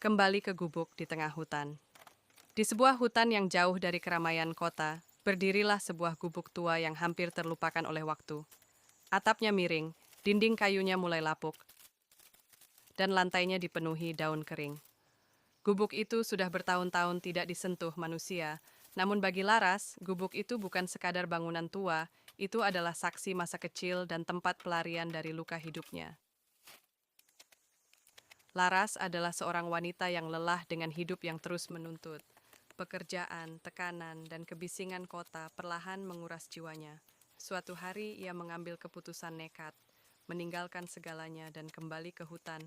Kembali ke gubuk di tengah hutan. Di sebuah hutan yang jauh dari keramaian kota, berdirilah sebuah gubuk tua yang hampir terlupakan oleh waktu. Atapnya miring, dinding kayunya mulai lapuk, dan lantainya dipenuhi daun kering. Gubuk itu sudah bertahun-tahun tidak disentuh manusia, namun bagi Laras, gubuk itu bukan sekadar bangunan tua, itu adalah saksi masa kecil dan tempat pelarian dari luka hidupnya. Laras adalah seorang wanita yang lelah dengan hidup yang terus menuntut. Pekerjaan, tekanan, dan kebisingan kota perlahan menguras jiwanya. Suatu hari ia mengambil keputusan nekat, meninggalkan segalanya dan kembali ke hutan,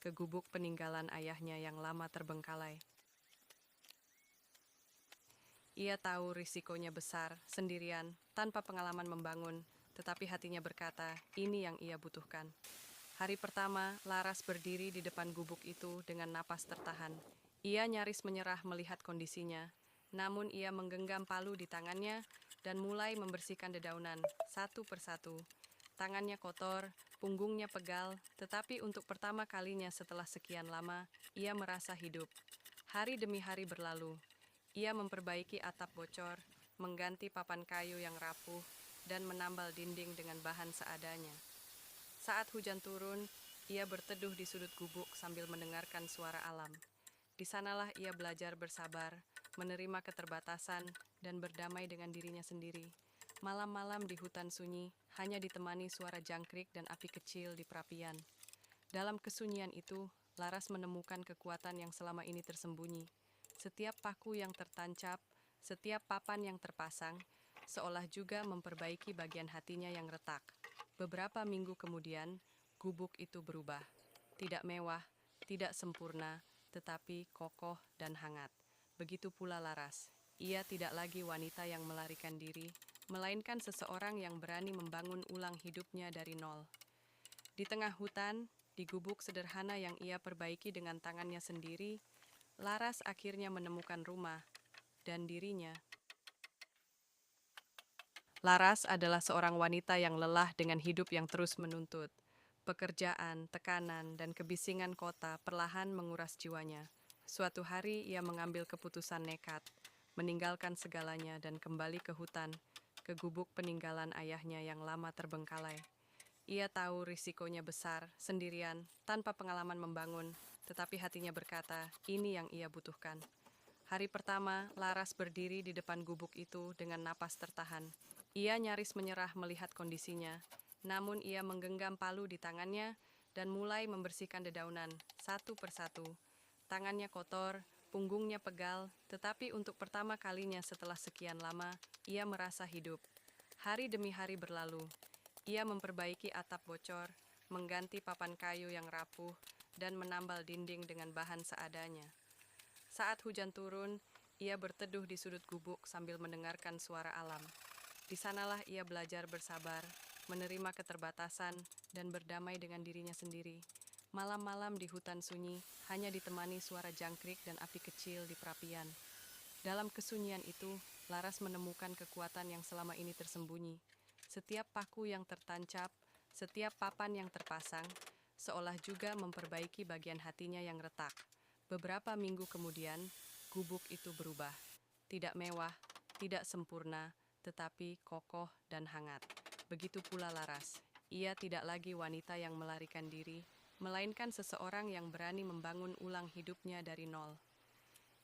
ke gubuk peninggalan ayahnya yang lama terbengkalai. Ia tahu risikonya besar, sendirian, tanpa pengalaman membangun, tetapi hatinya berkata, ini yang ia butuhkan. Hari pertama, Laras berdiri di depan gubuk itu dengan napas tertahan. Ia nyaris menyerah melihat kondisinya, namun ia menggenggam palu di tangannya dan mulai membersihkan dedaunan satu persatu. Tangannya kotor, punggungnya pegal, tetapi untuk pertama kalinya setelah sekian lama, ia merasa hidup. Hari demi hari berlalu. Ia memperbaiki atap bocor, mengganti papan kayu yang rapuh, dan menambal dinding dengan bahan seadanya. Saat hujan turun, ia berteduh di sudut gubuk sambil mendengarkan suara alam. Di sanalah ia belajar bersabar, menerima keterbatasan, dan berdamai dengan dirinya sendiri. Malam-malam di hutan sunyi, hanya ditemani suara jangkrik dan api kecil di perapian. Dalam kesunyian itu, Laras menemukan kekuatan yang selama ini tersembunyi. Setiap paku yang tertancap, setiap papan yang terpasang, seolah juga memperbaiki bagian hatinya yang retak. Beberapa minggu kemudian, gubuk itu berubah. Tidak mewah, tidak sempurna, tetapi kokoh dan hangat. Begitu pula Laras. Ia tidak lagi wanita yang melarikan diri, melainkan seseorang yang berani membangun ulang hidupnya dari nol. Di tengah hutan, di gubuk sederhana yang ia perbaiki dengan tangannya sendiri, Laras akhirnya menemukan rumah dan dirinya. Laras adalah seorang wanita yang lelah dengan hidup yang terus menuntut. Pekerjaan, tekanan, dan kebisingan kota perlahan menguras jiwanya. Suatu hari ia mengambil keputusan nekat, meninggalkan segalanya dan kembali ke hutan, ke gubuk peninggalan ayahnya yang lama terbengkalai. Ia tahu risikonya besar, sendirian, tanpa pengalaman membangun, tetapi hatinya berkata, ini yang ia butuhkan. Hari pertama, Laras berdiri di depan gubuk itu dengan napas tertahan. Ia nyaris menyerah melihat kondisinya, namun ia menggenggam palu di tangannya dan mulai membersihkan dedaunan satu persatu. Tangannya kotor, punggungnya pegal, tetapi untuk pertama kalinya setelah sekian lama, ia merasa hidup. Hari demi hari berlalu. Ia memperbaiki atap bocor, mengganti papan kayu yang rapuh, dan menambal dinding dengan bahan seadanya. Saat hujan turun, ia berteduh di sudut gubuk sambil mendengarkan suara alam. Di sanalah ia belajar bersabar, menerima keterbatasan, dan berdamai dengan dirinya sendiri. Malam-malam di hutan sunyi, hanya ditemani suara jangkrik dan api kecil di perapian. Dalam kesunyian itu, Laras menemukan kekuatan yang selama ini tersembunyi. Setiap paku yang tertancap, setiap papan yang terpasang, seolah juga memperbaiki bagian hatinya yang retak. Beberapa minggu kemudian, gubuk itu berubah. Tidak mewah, tidak sempurna, tetapi kokoh dan hangat. Begitu pula Laras. Ia tidak lagi wanita yang melarikan diri, melainkan seseorang yang berani membangun ulang hidupnya dari nol.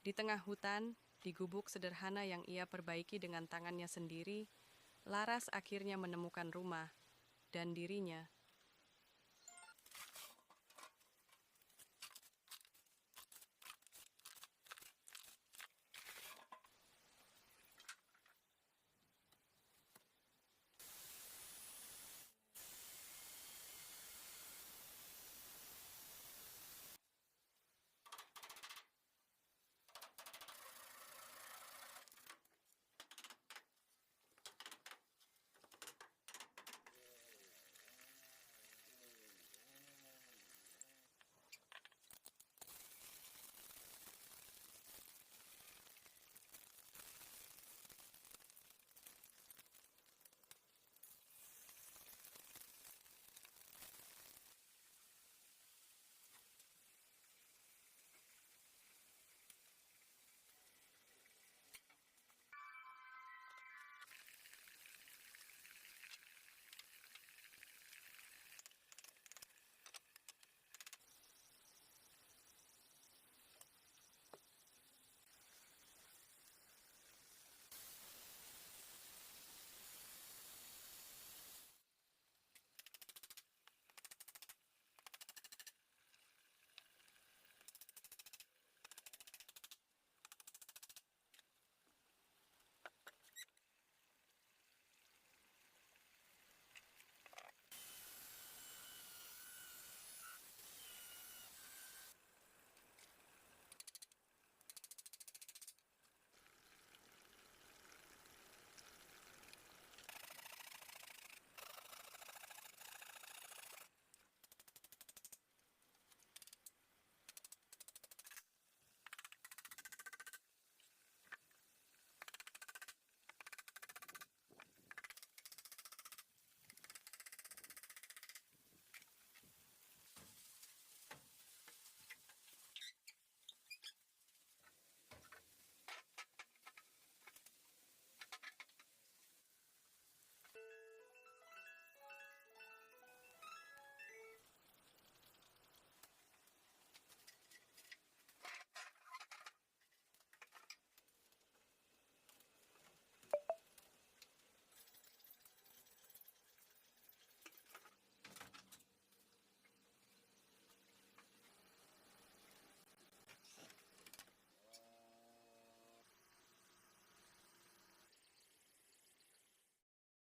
Di tengah hutan, di gubuk sederhana yang ia perbaiki dengan tangannya sendiri, Laras akhirnya menemukan rumah dan dirinya.